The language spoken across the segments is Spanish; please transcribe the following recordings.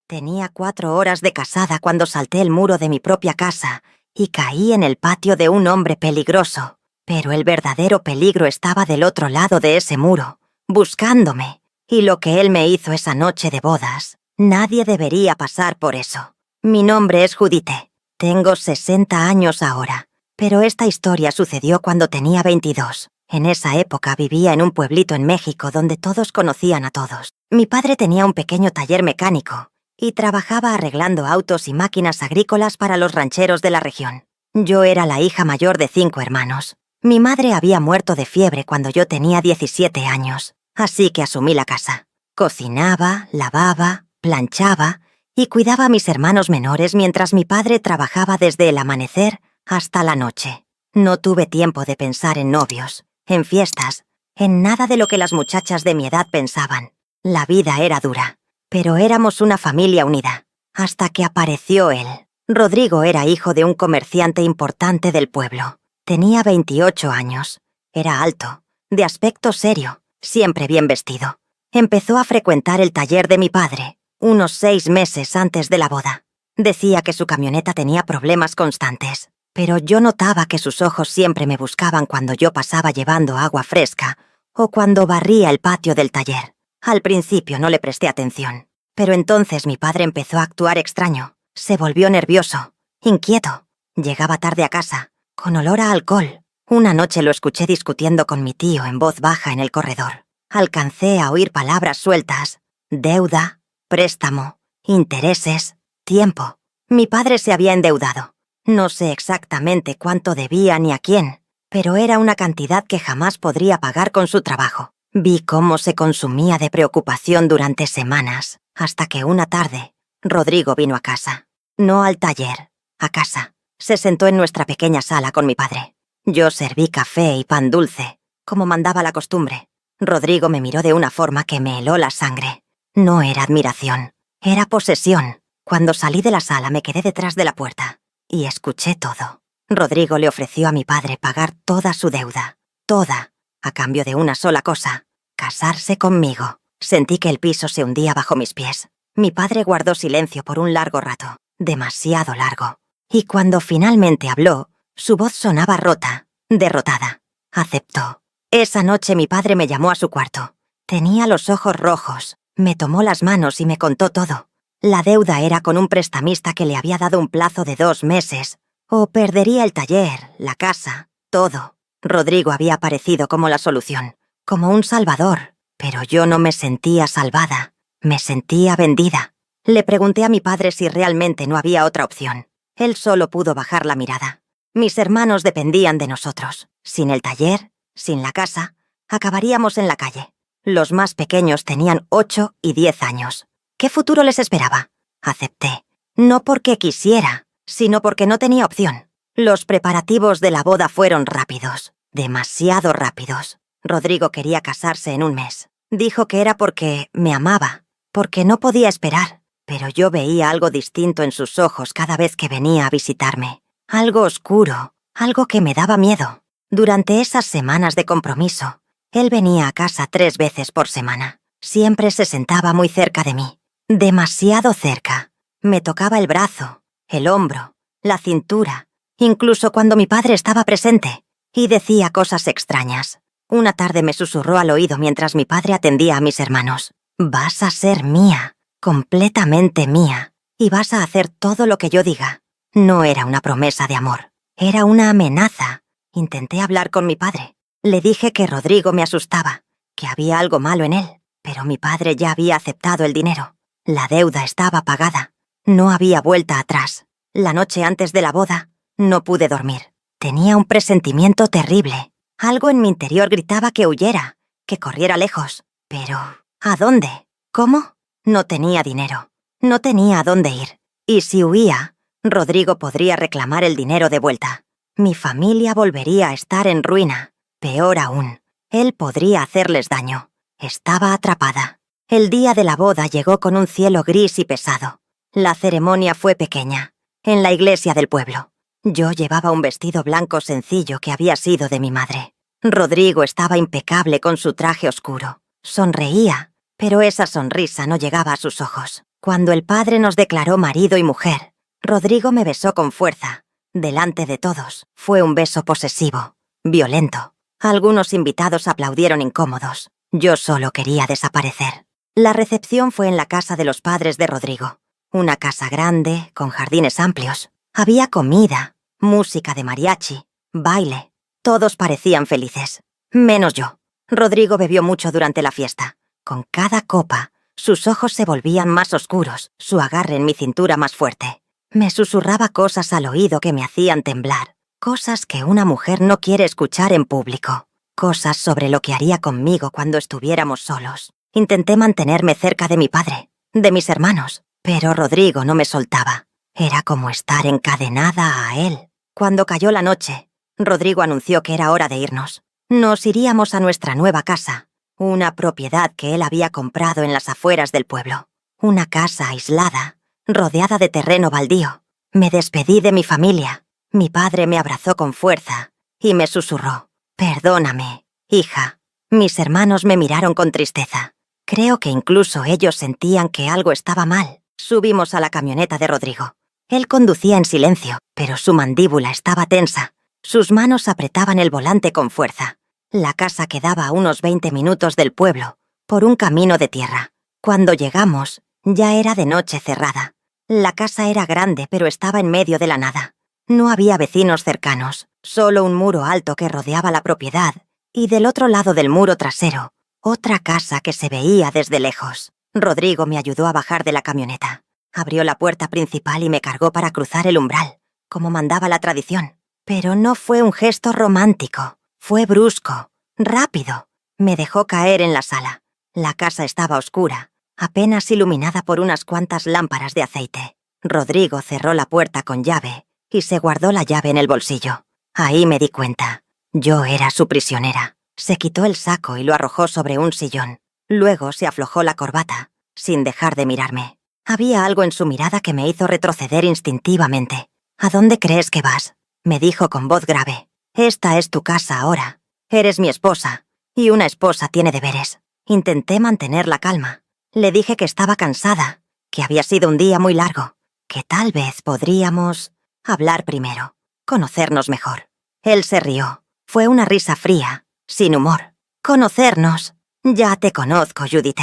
Tenía 4 horas de casada cuando salté el muro de mi propia casa y caí en el patio de un hombre peligroso. Pero el verdadero peligro estaba del otro lado de ese muro, buscándome. Y lo que él me hizo esa noche de bodas, nadie debería pasar por eso. Mi nombre es Judite. Tengo 60 años ahora, pero esta historia sucedió cuando tenía 22. En esa época vivía en un pueblito en México donde todos conocían a todos. Mi padre tenía un pequeño taller mecánico y trabajaba arreglando autos y máquinas agrícolas para los rancheros de la región. Yo era la hija mayor de 5 hermanos. Mi madre había muerto de fiebre cuando yo tenía 17 años, así que asumí la casa. Cocinaba, lavaba, planchaba y cuidaba a mis hermanos menores mientras mi padre trabajaba desde el amanecer hasta la noche. No tuve tiempo de pensar en novios, en fiestas, en nada de lo que las muchachas de mi edad pensaban. La vida era dura, pero éramos una familia unida, hasta que apareció él. Rodrigo era hijo de un comerciante importante del pueblo. Tenía 28 años. Era alto, de aspecto serio, siempre bien vestido. Empezó a frecuentar el taller de mi padre, unos 6 meses antes de la boda. Decía que su camioneta tenía problemas constantes, pero yo notaba que sus ojos siempre me buscaban cuando yo pasaba llevando agua fresca o cuando barría el patio del taller. Al principio no le presté atención, pero entonces mi padre empezó a actuar extraño. Se volvió nervioso, inquieto. Llegaba tarde a casa, con olor a alcohol. Una noche lo escuché discutiendo con mi tío en voz baja en el corredor. Alcancé a oír palabras sueltas: deuda, préstamo, intereses, tiempo. Mi padre se había endeudado. No sé exactamente cuánto debía ni a quién, pero era una cantidad que jamás podría pagar con su trabajo. Vi cómo se consumía de preocupación durante semanas, hasta que una tarde, Rodrigo vino a casa. No al taller, a casa. Se sentó en nuestra pequeña sala con mi padre. Yo serví café y pan dulce, como mandaba la costumbre. Rodrigo me miró de una forma que me heló la sangre. No era admiración, era posesión. Cuando salí de la sala me quedé detrás de la puerta y escuché todo. Rodrigo le ofreció a mi padre pagar toda su deuda, toda, a cambio de una sola cosa: casarse conmigo. Sentí que el piso se hundía bajo mis pies. Mi padre guardó silencio por un largo rato, demasiado largo. Y cuando finalmente habló, su voz sonaba rota, derrotada. Aceptó. Esa noche mi padre me llamó a su cuarto. Tenía los ojos rojos, me tomó las manos y me contó todo. La deuda era con un prestamista que le había dado un plazo de 2 meses, o perdería el taller, la casa, todo. Rodrigo había aparecido como la solución, como un salvador, pero yo no me sentía salvada, me sentía vendida. Le pregunté a mi padre si realmente no había otra opción. Él solo pudo bajar la mirada. Mis hermanos dependían de nosotros. Sin el taller, sin la casa, acabaríamos en la calle. Los más pequeños tenían 8 y 10 años. ¿Qué futuro les esperaba? Acepté. No porque quisiera, sino porque no tenía opción. Los preparativos de la boda fueron rápidos, demasiado rápidos. Rodrigo quería casarse en un mes. Dijo que era porque me amaba, porque no podía esperar. Pero yo veía algo distinto en sus ojos cada vez que venía a visitarme. Algo oscuro, algo que me daba miedo. Durante esas semanas de compromiso, él venía a casa 3 veces por semana. Siempre se sentaba muy cerca de mí. Demasiado cerca. Me tocaba el brazo, el hombro, la cintura, incluso cuando mi padre estaba presente, y decía cosas extrañas. Una tarde me susurró al oído mientras mi padre atendía a mis hermanos: vas a ser mía, completamente mía, y vas a hacer todo lo que yo diga. No era una promesa de amor, era una amenaza. Intenté hablar con mi padre. Le dije que Rodrigo me asustaba, que había algo malo en él, pero mi padre ya había aceptado el dinero. La deuda estaba pagada. No había vuelta atrás. La noche antes de la boda, no pude dormir. Tenía un presentimiento terrible. Algo en mi interior gritaba que huyera, que corriera lejos. Pero, ¿a dónde? ¿Cómo? No tenía dinero. No tenía a dónde ir. Y si huía, Rodrigo podría reclamar el dinero de vuelta. Mi familia volvería a estar en ruina. Peor aún, él podría hacerles daño. Estaba atrapada. El día de la boda llegó con un cielo gris y pesado. La ceremonia fue pequeña, en la iglesia del pueblo. Yo llevaba un vestido blanco sencillo que había sido de mi madre. Rodrigo estaba impecable con su traje oscuro. Sonreía, pero esa sonrisa no llegaba a sus ojos. Cuando el padre nos declaró marido y mujer, Rodrigo me besó con fuerza, delante de todos. Fue un beso posesivo, violento. Algunos invitados aplaudieron incómodos. Yo solo quería desaparecer. La recepción fue en la casa de los padres de Rodrigo. Una casa grande, con jardines amplios. Había comida, música de mariachi, baile. Todos parecían felices. Menos yo. Rodrigo bebió mucho durante la fiesta. Con cada copa, sus ojos se volvían más oscuros, su agarre en mi cintura más fuerte. Me susurraba cosas al oído que me hacían temblar. Cosas que una mujer no quiere escuchar en público. Cosas sobre lo que haría conmigo cuando estuviéramos solos. Intenté mantenerme cerca de mi padre, de mis hermanos, pero Rodrigo no me soltaba. Era como estar encadenada a él. Cuando cayó la noche, Rodrigo anunció que era hora de irnos. Nos iríamos a nuestra nueva casa, una propiedad que él había comprado en las afueras del pueblo. Una casa aislada, rodeada de terreno baldío. Me despedí de mi familia. Mi padre me abrazó con fuerza y me susurró: «Perdóname, hija». Mis hermanos me miraron con tristeza. Creo que incluso ellos sentían que algo estaba mal. Subimos a la camioneta de Rodrigo. Él conducía en silencio, pero su mandíbula estaba tensa. Sus manos apretaban el volante con fuerza. La casa quedaba a unos 20 minutos del pueblo, por un camino de tierra. Cuando llegamos, ya era de noche cerrada. La casa era grande, pero estaba en medio de la nada. No había vecinos cercanos, solo un muro alto que rodeaba la propiedad, y del otro lado del muro trasero, otra casa que se veía desde lejos. Rodrigo me ayudó a bajar de la camioneta. Abrió la puerta principal y me cargó para cruzar el umbral, como mandaba la tradición. Pero no fue un gesto romántico, fue brusco, rápido. Me dejó caer en la sala. La casa estaba oscura, apenas iluminada por unas cuantas lámparas de aceite. Rodrigo cerró la puerta con llave y se guardó la llave en el bolsillo. Ahí me di cuenta. Yo era su prisionera. Se quitó el saco y lo arrojó sobre un sillón. Luego se aflojó la corbata, sin dejar de mirarme. Había algo en su mirada que me hizo retroceder instintivamente. «¿A dónde crees que vas?», me dijo con voz grave. «Esta es tu casa ahora. Eres mi esposa, y una esposa tiene deberes». Intenté mantener la calma. Le dije que estaba cansada, que había sido un día muy largo, que tal vez podríamos hablar primero, conocernos mejor. Él se rió. Fue una risa fría, sin humor. «Conocernos. Ya te conozco, Judith.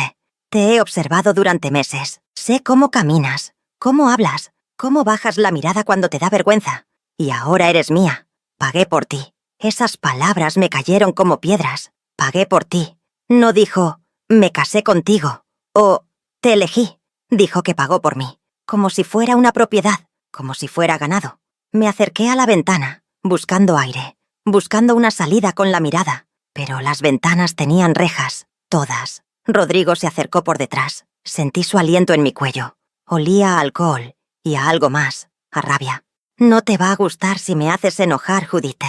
Te he observado durante meses. Sé cómo caminas, cómo hablas, cómo bajas la mirada cuando te da vergüenza. Y ahora eres mía. Pagué por ti». Esas palabras me cayeron como piedras. Pagué por ti. No dijo, «Me casé contigo» o «Te elegí». Dijo que pagó por mí, como si fuera una propiedad, como si fuera ganado. Me acerqué a la ventana, buscando aire, buscando una salida con la mirada. Pero las ventanas tenían rejas, todas. Rodrigo se acercó por detrás. Sentí su aliento en mi cuello. Olía a alcohol y a algo más, a rabia. «No te va a gustar si me haces enojar, Judith»,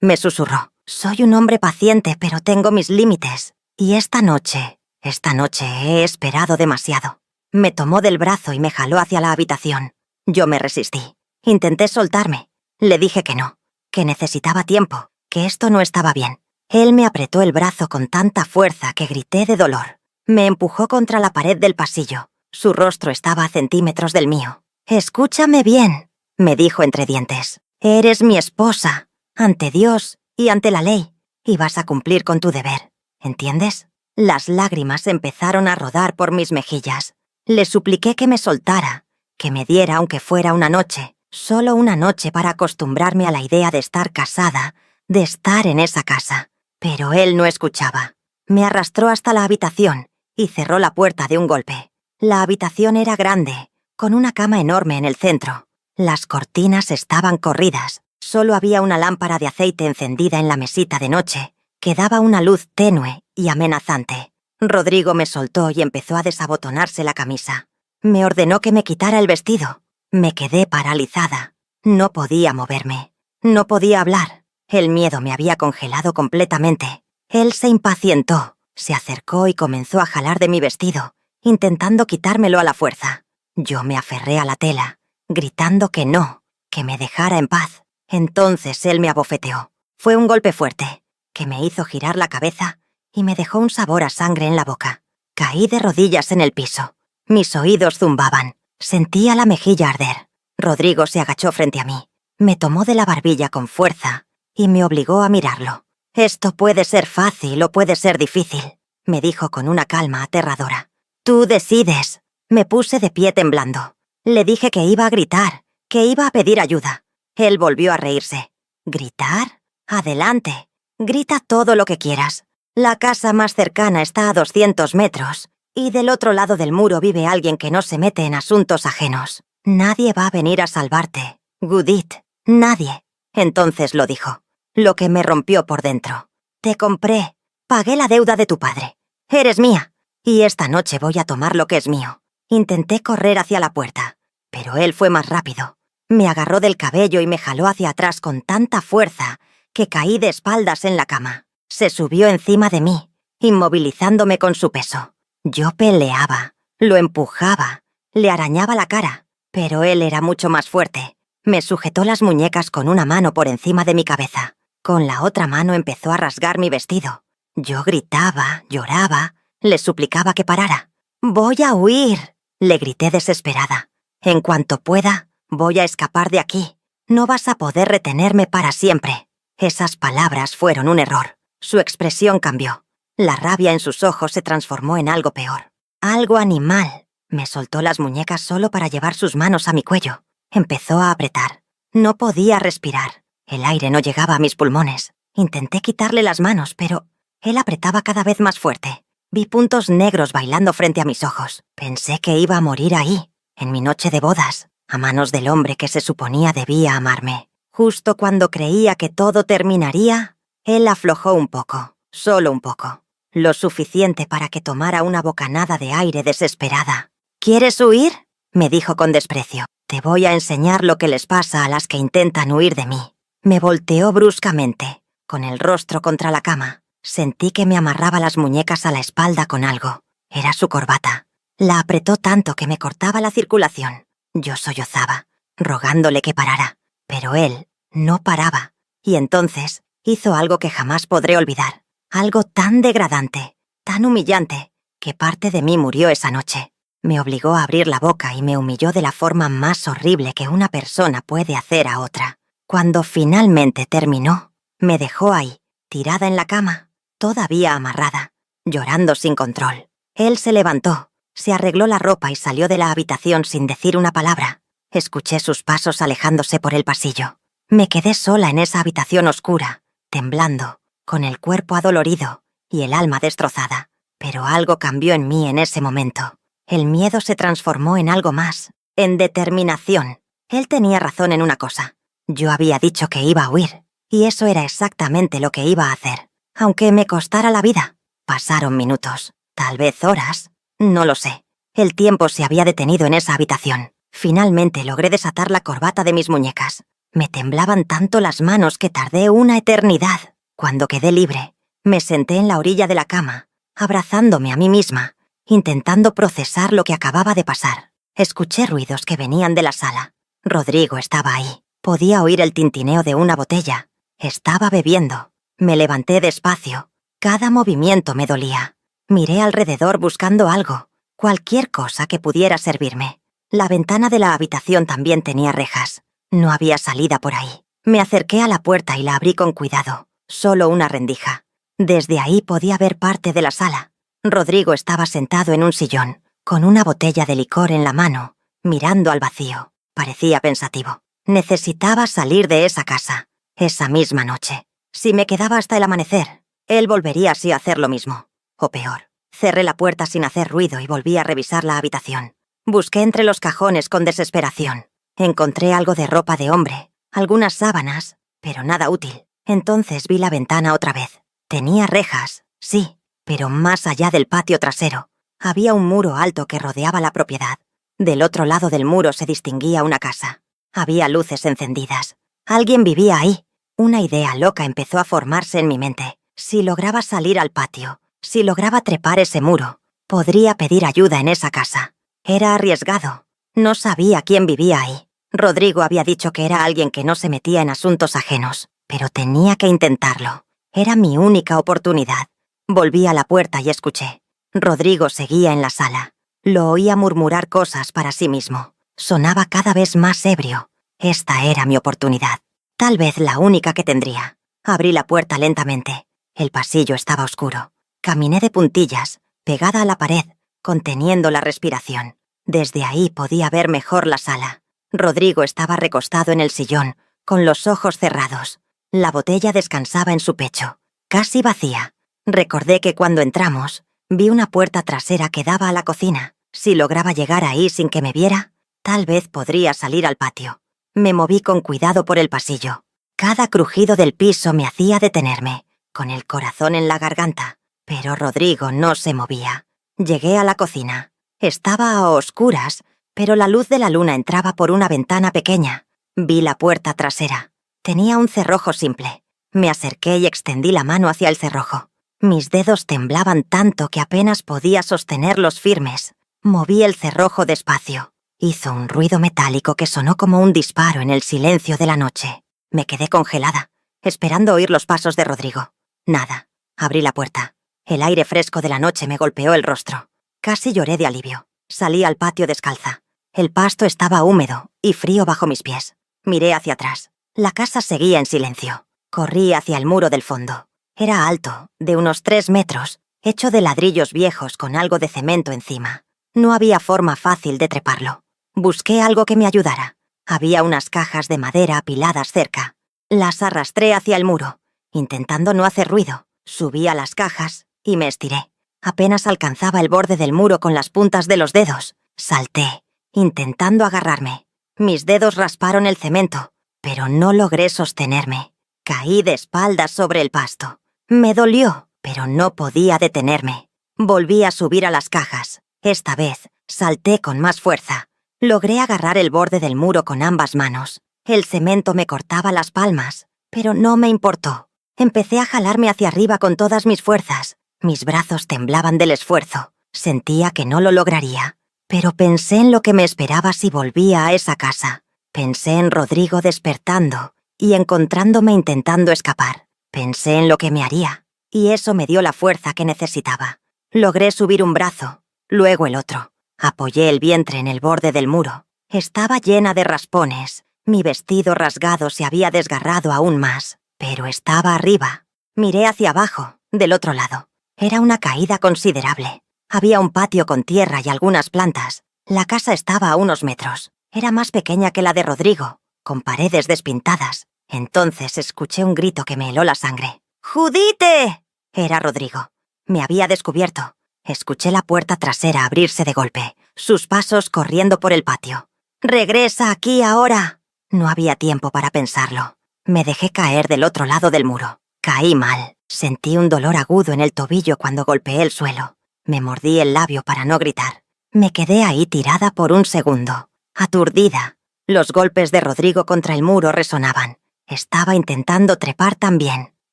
me susurró. «Soy un hombre paciente, pero tengo mis límites. Y esta noche he esperado demasiado». Me tomó del brazo y me jaló hacia la habitación. Yo me resistí. Intenté soltarme. Le dije que no, que necesitaba tiempo, que esto no estaba bien. Él me apretó el brazo con tanta fuerza que grité de dolor. Me empujó contra la pared del pasillo. Su rostro estaba a centímetros del mío. «Escúchame bien», me dijo entre dientes. «Eres mi esposa, ante Dios y ante la ley, y vas a cumplir con tu deber. ¿Entiendes?». Las lágrimas empezaron a rodar por mis mejillas. Le supliqué que me soltara, que me diera aunque fuera una noche, solo una noche para acostumbrarme a la idea de estar casada, de estar en esa casa. Pero él no escuchaba. Me arrastró hasta la habitación y cerró la puerta de un golpe. La habitación era grande, con una cama enorme en el centro. Las cortinas estaban corridas. Solo había una lámpara de aceite encendida en la mesita de noche, que daba una luz tenue y amenazante. Rodrigo me soltó y empezó a desabotonarse la camisa. Me ordenó que me quitara el vestido. Me quedé paralizada. No podía moverme. No podía hablar. El miedo me había congelado completamente. Él se impacientó, se acercó y comenzó a jalar de mi vestido, intentando quitármelo a la fuerza. Yo me aferré a la tela, gritando que no, que me dejara en paz. Entonces él me abofeteó. Fue un golpe fuerte, que me hizo girar la cabeza y me dejó un sabor a sangre en la boca. Caí de rodillas en el piso. Mis oídos zumbaban. Sentía la mejilla arder. Rodrigo se agachó frente a mí. Me tomó de la barbilla con fuerza y me obligó a mirarlo. «Esto puede ser fácil o puede ser difícil», me dijo con una calma aterradora. «Tú decides». Me puse de pie temblando. Le dije que iba a gritar, que iba a pedir ayuda. Él volvió a reírse. «¿Gritar? Adelante. Grita todo lo que quieras. La casa más cercana está a 200 metros, y del otro lado del muro vive alguien que no se mete en asuntos ajenos. Nadie va a venir a salvarte, Judith. Nadie». Entonces lo dijo. Lo que me rompió por dentro. «Te compré. Pagué la deuda de tu padre. Eres mía. Y esta noche voy a tomar lo que es mío». Intenté correr hacia la puerta, pero él fue más rápido. Me agarró del cabello y me jaló hacia atrás con tanta fuerza que caí de espaldas en la cama. Se subió encima de mí, inmovilizándome con su peso. Yo peleaba, lo empujaba, le arañaba la cara, pero él era mucho más fuerte. Me sujetó las muñecas con una mano por encima de mi cabeza. Con la otra mano empezó a rasgar mi vestido. Yo gritaba, lloraba, le suplicaba que parara. «Voy a huir», le grité desesperada. «En cuanto pueda, voy a escapar de aquí. No vas a poder retenerme para siempre». Esas palabras fueron un error. Su expresión cambió. La rabia en sus ojos se transformó en algo peor. Algo animal. Me soltó las muñecas solo para llevar sus manos a mi cuello. Empezó a apretar. No podía respirar. El aire no llegaba a mis pulmones. Intenté quitarle las manos, pero él apretaba cada vez más fuerte. Vi puntos negros bailando frente a mis ojos. Pensé que iba a morir ahí, en mi noche de bodas, a manos del hombre que se suponía debía amarme. Justo cuando creía que todo terminaría, él aflojó un poco, solo un poco. Lo suficiente para que tomara una bocanada de aire desesperada. «¿Quieres huir?», me dijo con desprecio. «Te voy a enseñar lo que les pasa a las que intentan huir de mí». Me volteó bruscamente, con el rostro contra la cama. Sentí que me amarraba las muñecas a la espalda con algo. Era su corbata. La apretó tanto que me cortaba la circulación. Yo sollozaba, rogándole que parara. Pero él no paraba. Y entonces hizo algo que jamás podré olvidar. Algo tan degradante, tan humillante, que parte de mí murió esa noche. Me obligó a abrir la boca y me humilló de la forma más horrible que una persona puede hacer a otra. Cuando finalmente terminó, me dejó ahí, tirada en la cama, todavía amarrada, llorando sin control. Él se levantó, se arregló la ropa y salió de la habitación sin decir una palabra. Escuché sus pasos alejándose por el pasillo. Me quedé sola en esa habitación oscura, temblando, con el cuerpo adolorido y el alma destrozada. Pero algo cambió en mí en ese momento. El miedo se transformó en algo más, en determinación. Él tenía razón en una cosa. Yo había dicho que iba a huir, y eso era exactamente lo que iba a hacer. Aunque me costara la vida. Pasaron minutos, tal vez horas, no lo sé. El tiempo se había detenido en esa habitación. Finalmente logré desatar la corbata de mis muñecas. Me temblaban tanto las manos que tardé una eternidad. Cuando quedé libre, me senté en la orilla de la cama, abrazándome a mí misma, intentando procesar lo que acababa de pasar. Escuché ruidos que venían de la sala. Rodrigo estaba ahí. Podía oír el tintineo de una botella. Estaba bebiendo. Me levanté despacio. Cada movimiento me dolía. Miré alrededor buscando algo, cualquier cosa que pudiera servirme. La ventana de la habitación también tenía rejas. No había salida por ahí. Me acerqué a la puerta y la abrí con cuidado. Solo una rendija. Desde ahí podía ver parte de la sala. Rodrigo estaba sentado en un sillón, con una botella de licor en la mano, mirando al vacío. Parecía pensativo. Necesitaba salir de esa casa, esa misma noche. Si me quedaba hasta el amanecer, él volvería así a hacer lo mismo. O peor. Cerré la puerta sin hacer ruido y volví a revisar la habitación. Busqué entre los cajones con desesperación. Encontré algo de ropa de hombre, algunas sábanas, pero nada útil. Entonces vi la ventana otra vez. Tenía rejas, sí, pero más allá del patio trasero, había un muro alto que rodeaba la propiedad. Del otro lado del muro se distinguía una casa. Había luces encendidas. Alguien vivía ahí. Una idea loca empezó a formarse en mi mente. Si lograba salir al patio, si lograba trepar ese muro, podría pedir ayuda en esa casa. Era arriesgado. No sabía quién vivía ahí. Rodrigo había dicho que era alguien que no se metía en asuntos ajenos, pero tenía que intentarlo. Era mi única oportunidad. Volví a la puerta y escuché. Rodrigo seguía en la sala. Lo oía murmurar cosas para sí mismo. Sonaba cada vez más ebrio. Esta era mi oportunidad. Tal vez la única que tendría. Abrí la puerta lentamente. El pasillo estaba oscuro. Caminé de puntillas, pegada a la pared, conteniendo la respiración. Desde ahí podía ver mejor la sala. Rodrigo estaba recostado en el sillón, con los ojos cerrados. La botella descansaba en su pecho, casi vacía. Recordé que cuando entramos, vi una puerta trasera que daba a la cocina. Si lograba llegar ahí sin que me viera, tal vez podría salir al patio. Me moví con cuidado por el pasillo. Cada crujido del piso me hacía detenerme, con el corazón en la garganta. Pero Rodrigo no se movía. Llegué a la cocina. Estaba a oscuras, pero la luz de la luna entraba por una ventana pequeña. Vi la puerta trasera. Tenía un cerrojo simple. Me acerqué y extendí la mano hacia el cerrojo. Mis dedos temblaban tanto que apenas podía sostenerlos firmes. Moví el cerrojo despacio. Hizo un ruido metálico que sonó como un disparo en el silencio de la noche. Me quedé congelada, esperando oír los pasos de Rodrigo. Nada. Abrí la puerta. El aire fresco de la noche me golpeó el rostro. Casi lloré de alivio. Salí al patio descalza. El pasto estaba húmedo y frío bajo mis pies. Miré hacia atrás. La casa seguía en silencio. Corrí hacia el muro del fondo. Era alto, de unos 3 metros, hecho de ladrillos viejos con algo de cemento encima. No había forma fácil de treparlo. Busqué algo que me ayudara. Había unas cajas de madera apiladas cerca. Las arrastré hacia el muro, intentando no hacer ruido. Subí a las cajas y me estiré. Apenas alcanzaba el borde del muro con las puntas de los dedos. Salté, intentando agarrarme. Mis dedos rasparon el cemento, pero no logré sostenerme. Caí de espaldas sobre el pasto. Me dolió, pero no podía detenerme. Volví a subir a las cajas. Esta vez, salté con más fuerza. Logré agarrar el borde del muro con ambas manos. El cemento me cortaba las palmas, pero no me importó. Empecé a jalarme hacia arriba con todas mis fuerzas. Mis brazos temblaban del esfuerzo. Sentía que no lo lograría. Pero pensé en lo que me esperaba si volvía a esa casa. Pensé en Rodrigo despertando y encontrándome intentando escapar. Pensé en lo que me haría, y eso me dio la fuerza que necesitaba. Logré subir un brazo, luego el otro. Apoyé el vientre en el borde del muro. Estaba llena de raspones. Mi vestido rasgado se había desgarrado aún más, pero estaba arriba. Miré hacia abajo, del otro lado. Era una caída considerable. Había un patio con tierra y algunas plantas. La casa estaba a unos metros. Era más pequeña que la de Rodrigo, con paredes despintadas. Entonces escuché un grito que me heló la sangre. ¡Judite! Era Rodrigo. Me había descubierto. Escuché la puerta trasera abrirse de golpe, sus pasos corriendo por el patio. ¡Regresa aquí ahora! No había tiempo para pensarlo. Me dejé caer del otro lado del muro. Caí mal. Sentí un dolor agudo en el tobillo cuando golpeé el suelo. Me mordí el labio para no gritar. Me quedé ahí tirada por un segundo, aturdida. Los golpes de Rodrigo contra el muro resonaban. Estaba intentando trepar también.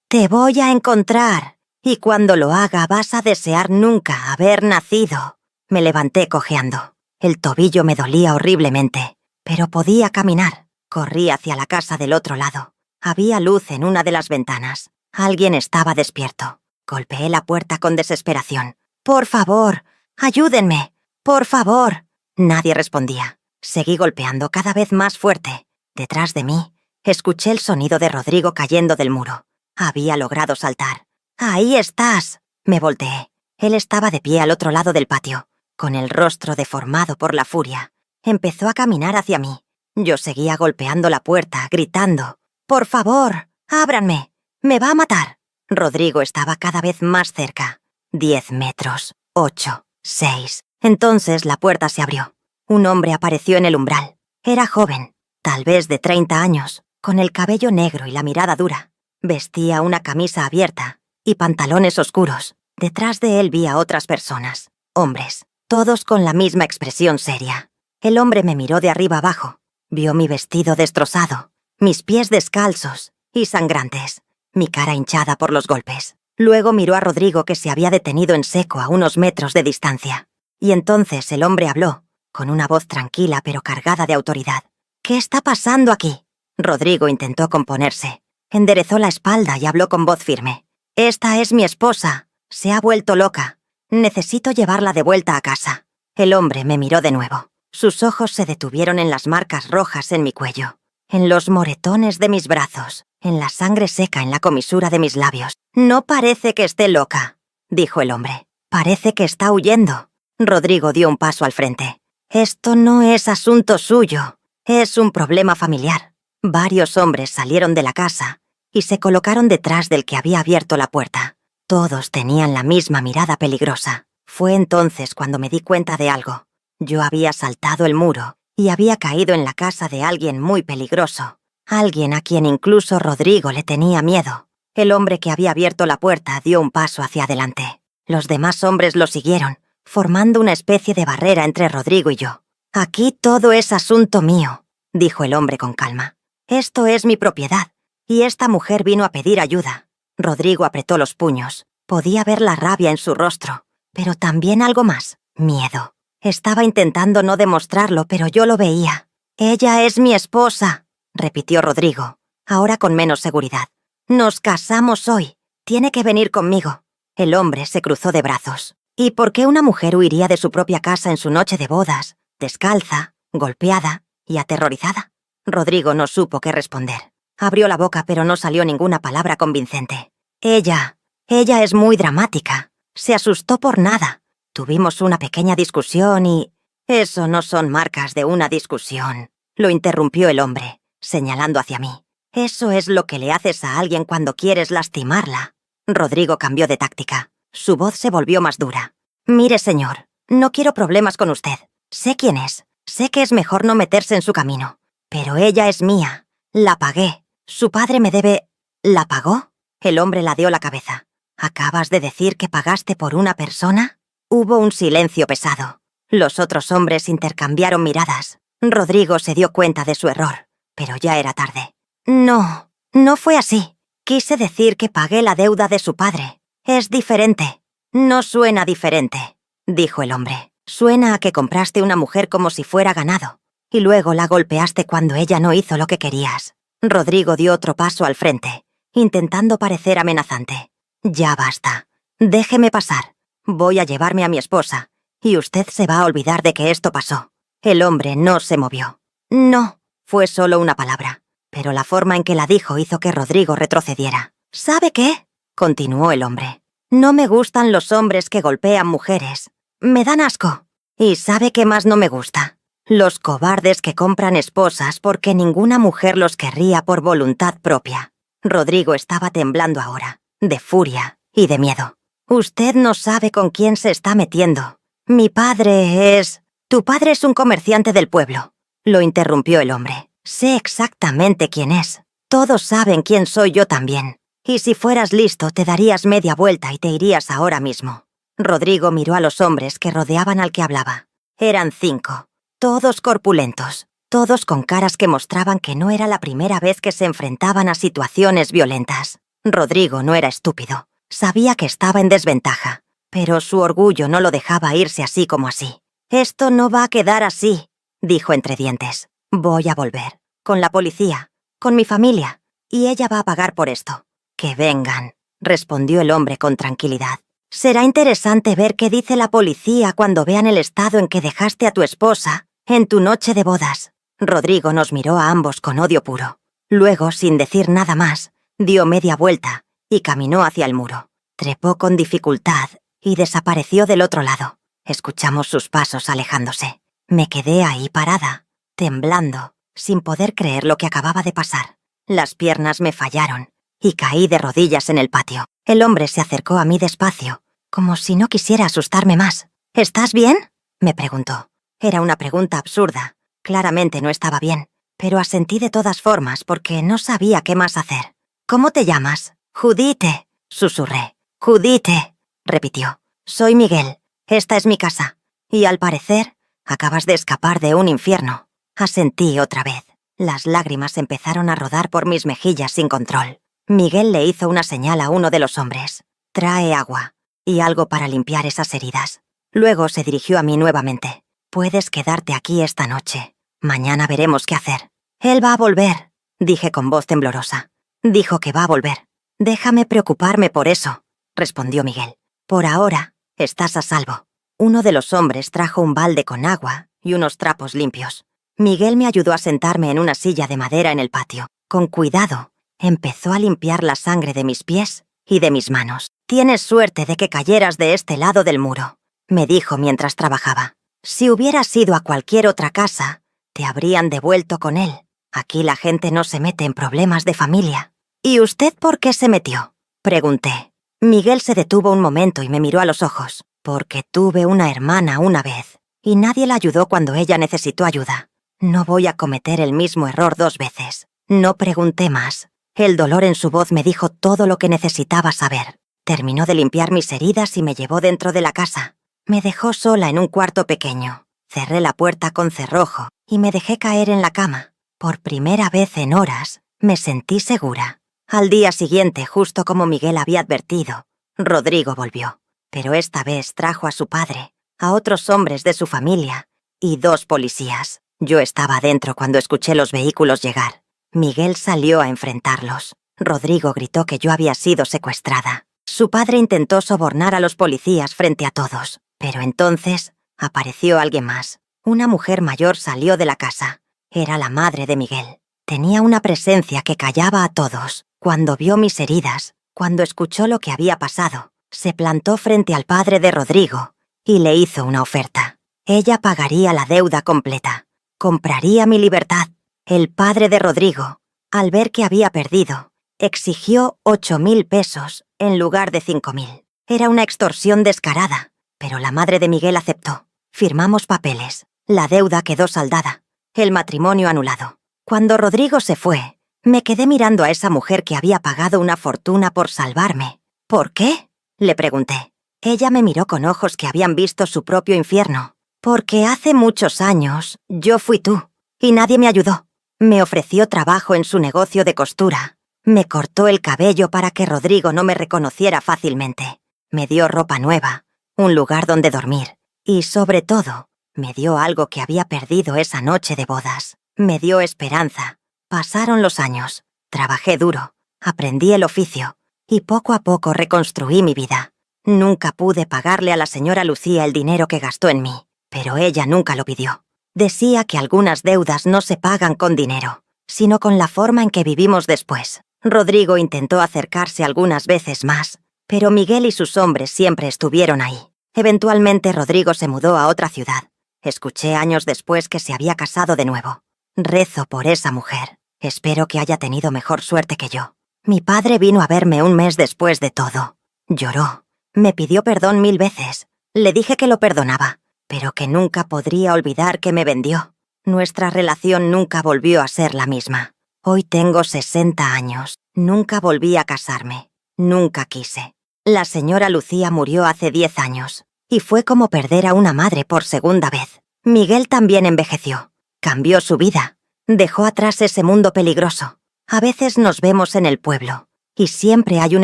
«Te voy a encontrar, y cuando lo haga vas a desear nunca haber nacido». Me levanté cojeando. El tobillo me dolía horriblemente, pero podía caminar. Corrí hacia la casa del otro lado. Había luz en una de las ventanas. Alguien estaba despierto. Golpeé la puerta con desesperación. «Por favor, ayúdenme, por favor». Nadie respondía. Seguí golpeando cada vez más fuerte. Detrás de mí, escuché el sonido de Rodrigo cayendo del muro. Había logrado saltar. «¡Ahí estás!». Me volteé. Él estaba de pie al otro lado del patio, con el rostro deformado por la furia. Empezó a caminar hacia mí. Yo seguía golpeando la puerta, gritando: «¡Por favor, ábranme! ¡Me va a matar!». Rodrigo estaba cada vez más cerca. 10 metros, 8, 6. Entonces la puerta se abrió. Un hombre apareció en el umbral. Era joven, tal vez de 30 años, con el cabello negro y la mirada dura. Vestía una camisa abierta y pantalones oscuros. Detrás de él vi a otras personas, hombres, todos con la misma expresión seria. El hombre me miró de arriba abajo. Vio mi vestido destrozado, mis pies descalzos y sangrantes, mi cara hinchada por los golpes. Luego miró a Rodrigo, que se había detenido en seco a unos metros de distancia. Y entonces el hombre habló, con una voz tranquila pero cargada de autoridad. «¿Qué está pasando aquí?». Rodrigo intentó componerse. Enderezó la espalda y habló con voz firme. «Esta es mi esposa. Se ha vuelto loca. Necesito llevarla de vuelta a casa». El hombre me miró de nuevo. Sus ojos se detuvieron en las marcas rojas en mi cuello, en los moretones de mis brazos, en la sangre seca en la comisura de mis labios. «No parece que esté loca», dijo el hombre. «Parece que está huyendo». Rodrigo dio un paso al frente. «Esto no es asunto suyo. Es un problema familiar». Varios hombres salieron de la casa y se colocaron detrás del que había abierto la puerta. Todos tenían la misma mirada peligrosa. Fue entonces cuando me di cuenta de algo. Yo había saltado el muro y había caído en la casa de alguien muy peligroso. Alguien a quien incluso Rodrigo le tenía miedo. El hombre que había abierto la puerta dio un paso hacia adelante. Los demás hombres lo siguieron, formando una especie de barrera entre Rodrigo y yo. «Aquí todo es asunto mío», dijo el hombre con calma. «Esto es mi propiedad, y esta mujer vino a pedir ayuda». Rodrigo apretó los puños. Podía ver la rabia en su rostro, pero también algo más, miedo. Estaba intentando no demostrarlo, pero yo lo veía. «Ella es mi esposa», repitió Rodrigo, ahora con menos seguridad. «Nos casamos hoy. Tiene que venir conmigo». El hombre se cruzó de brazos. ¿Y por qué una mujer huiría de su propia casa en su noche de bodas, descalza, golpeada y aterrorizada? Rodrigo no supo qué responder. Abrió la boca, pero no salió ninguna palabra convincente. Ella es muy dramática. Se asustó por nada. Tuvimos una pequeña discusión y... Eso no son marcas de una discusión, lo interrumpió el hombre, señalando hacia mí. Eso es lo que le haces a alguien cuando quieres lastimarla. Rodrigo cambió de táctica. Su voz se volvió más dura. «Mire, señor, no quiero problemas con usted. Sé quién es. Sé que es mejor no meterse en su camino. Pero ella es mía. La pagué. Su padre me debe... ¿La pagó?» El hombre ladeó la cabeza. «¿Acabas de decir que pagaste por una persona?» Hubo un silencio pesado. Los otros hombres intercambiaron miradas. Rodrigo se dio cuenta de su error, pero ya era tarde. No fue así. Quise decir que pagué la deuda de su padre. Es diferente». «No suena diferente», dijo el hombre. «Suena a que compraste una mujer como si fuera ganado, y luego la golpeaste cuando ella no hizo lo que querías». Rodrigo dio otro paso al frente, intentando parecer amenazante. «Ya basta. Déjeme pasar. Voy a llevarme a mi esposa, y usted se va a olvidar de que esto pasó». El hombre no se movió. «No», fue solo una palabra, pero la forma en que la dijo hizo que Rodrigo retrocediera. «¿Sabe qué?», continuó el hombre. «No me gustan los hombres que golpean mujeres. Me dan asco. ¿Y sabe qué más no me gusta? Los cobardes que compran esposas porque ninguna mujer los querría por voluntad propia». Rodrigo estaba temblando ahora, de furia y de miedo. «Usted no sabe con quién se está metiendo. Mi padre es... Tu padre es un comerciante del pueblo», lo interrumpió el hombre. «Sé exactamente quién es. Todos saben quién soy yo también. Y si fueras listo, te darías media vuelta y te irías ahora mismo». Rodrigo miró a los hombres que rodeaban al que hablaba. Eran 5, todos corpulentos, todos con caras que mostraban que no era la primera vez que se enfrentaban a situaciones violentas. Rodrigo no era estúpido. Sabía que estaba en desventaja, pero su orgullo no lo dejaba irse así como así. «Esto no va a quedar así», dijo entre dientes. «Voy a volver. Con la policía. Con mi familia. Y ella va a pagar por esto». «Que vengan», respondió el hombre con tranquilidad. «Será interesante ver qué dice la policía cuando vean el estado en que dejaste a tu esposa en tu noche de bodas». Rodrigo nos miró a ambos con odio puro. Luego, sin decir nada más, dio media vuelta y caminó hacia el muro. Trepó con dificultad y desapareció del otro lado. Escuchamos sus pasos alejándose. Me quedé ahí parada, temblando, sin poder creer lo que acababa de pasar. Las piernas me fallaron y caí de rodillas en el patio. El hombre se acercó a mí despacio, como si no quisiera asustarme más. «¿Estás bien?», me preguntó. Era una pregunta absurda. Claramente no estaba bien, pero asentí de todas formas porque no sabía qué más hacer. «¿Cómo te llamas?» «Judite», susurré. «Judite», repitió. «Soy Miguel. Esta es mi casa. Y al parecer, acabas de escapar de un infierno». Asentí otra vez. Las lágrimas empezaron a rodar por mis mejillas sin control. Miguel le hizo una señal a uno de los hombres. «Trae agua y algo para limpiar esas heridas». Luego se dirigió a mí nuevamente. «Puedes quedarte aquí esta noche. Mañana veremos qué hacer». «Él va a volver», dije con voz temblorosa. «Dijo que va a volver». «Déjame preocuparme por eso», respondió Miguel. «Por ahora, estás a salvo». Uno de los hombres trajo un balde con agua y unos trapos limpios. Miguel me ayudó a sentarme en una silla de madera en el patio. Con cuidado, empezó a limpiar la sangre de mis pies y de mis manos. «Tienes suerte de que cayeras de este lado del muro», me dijo mientras trabajaba. «Si hubieras ido a cualquier otra casa, te habrían devuelto con él. Aquí la gente no se mete en problemas de familia». «¿Y usted por qué se metió?», pregunté. Miguel se detuvo un momento y me miró a los ojos. «Porque tuve una hermana una vez, y nadie la ayudó cuando ella necesitó ayuda. No voy a cometer el mismo error 2 veces». No pregunté más. El dolor en su voz me dijo todo lo que necesitaba saber. Terminó de limpiar mis heridas y me llevó dentro de la casa. Me dejó sola en un cuarto pequeño. Cerré la puerta con cerrojo y me dejé caer en la cama. Por primera vez en horas, me sentí segura. Al día siguiente, justo como Miguel había advertido, Rodrigo volvió. Pero esta vez trajo a su padre, a otros hombres de su familia y 2 policías. Yo estaba adentro cuando escuché los vehículos llegar. Miguel salió a enfrentarlos. Rodrigo gritó que yo había sido secuestrada. Su padre intentó sobornar a los policías frente a todos, pero entonces apareció alguien más. Una mujer mayor salió de la casa. Era la madre de Miguel. Tenía una presencia que callaba a todos. Cuando vio mis heridas, cuando escuchó lo que había pasado, se plantó frente al padre de Rodrigo y le hizo una oferta. Ella pagaría la deuda completa. Compraría mi libertad. El padre de Rodrigo, al ver que había perdido, exigió 8.000 pesos en lugar de 5.000. Era una extorsión descarada, pero la madre de Miguel aceptó. Firmamos papeles. La deuda quedó saldada. El matrimonio anulado. Cuando Rodrigo se fue, me quedé mirando a esa mujer que había pagado una fortuna por salvarme. ¿Por qué?, le pregunté. Ella me miró con ojos que habían visto su propio infierno. Porque hace muchos años yo fui tú, y nadie me ayudó. Me ofreció trabajo en su negocio de costura. Me cortó el cabello para que Rodrigo no me reconociera fácilmente. Me dio ropa nueva, un lugar donde dormir. Y sobre todo, me dio algo que había perdido esa noche de bodas. Me dio esperanza. Pasaron los años. Trabajé duro. Aprendí el oficio. Y poco a poco reconstruí mi vida. Nunca pude pagarle a la señora Lucía el dinero que gastó en mí, pero ella nunca lo pidió. Decía que algunas deudas no se pagan con dinero, sino con la forma en que vivimos después. Rodrigo intentó acercarse algunas veces más, pero Miguel y sus hombres siempre estuvieron ahí. Eventualmente Rodrigo se mudó a otra ciudad. Escuché años después que se había casado de nuevo. Rezo por esa mujer. Espero que haya tenido mejor suerte que yo. Mi padre vino a verme un mes después de todo. Lloró. Me pidió perdón 1000 veces. Le dije que lo perdonaba, pero que nunca podría olvidar que me vendió. Nuestra relación nunca volvió a ser la misma. Hoy tengo 60 años. Nunca volví a casarme. Nunca quise. La señora Lucía murió hace 10 años, y fue como perder a una madre por segunda vez. Miguel también envejeció. Cambió su vida. Dejó atrás ese mundo peligroso. A veces nos vemos en el pueblo, y siempre hay un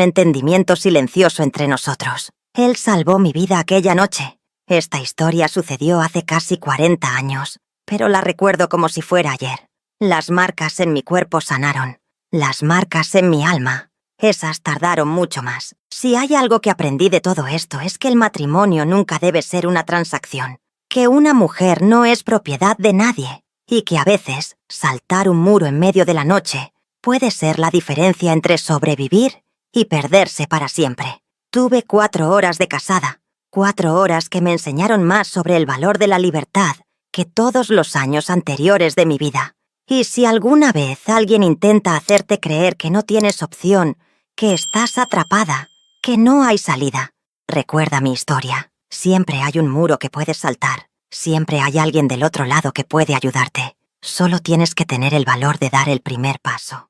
entendimiento silencioso entre nosotros. Él salvó mi vida aquella noche. Esta historia sucedió hace casi 40 años, pero la recuerdo como si fuera ayer. Las marcas en mi cuerpo sanaron. Las marcas en mi alma, esas tardaron mucho más. Si hay algo que aprendí de todo esto es que el matrimonio nunca debe ser una transacción, que una mujer no es propiedad de nadie, y que a veces saltar un muro en medio de la noche puede ser la diferencia entre sobrevivir y perderse para siempre. Tuve 4 horas de casada. 4 horas que me enseñaron más sobre el valor de la libertad que todos los años anteriores de mi vida. Y si alguna vez alguien intenta hacerte creer que no tienes opción, que estás atrapada, que no hay salida, recuerda mi historia. Siempre hay un muro que puedes saltar. Siempre hay alguien del otro lado que puede ayudarte. Solo tienes que tener el valor de dar el primer paso.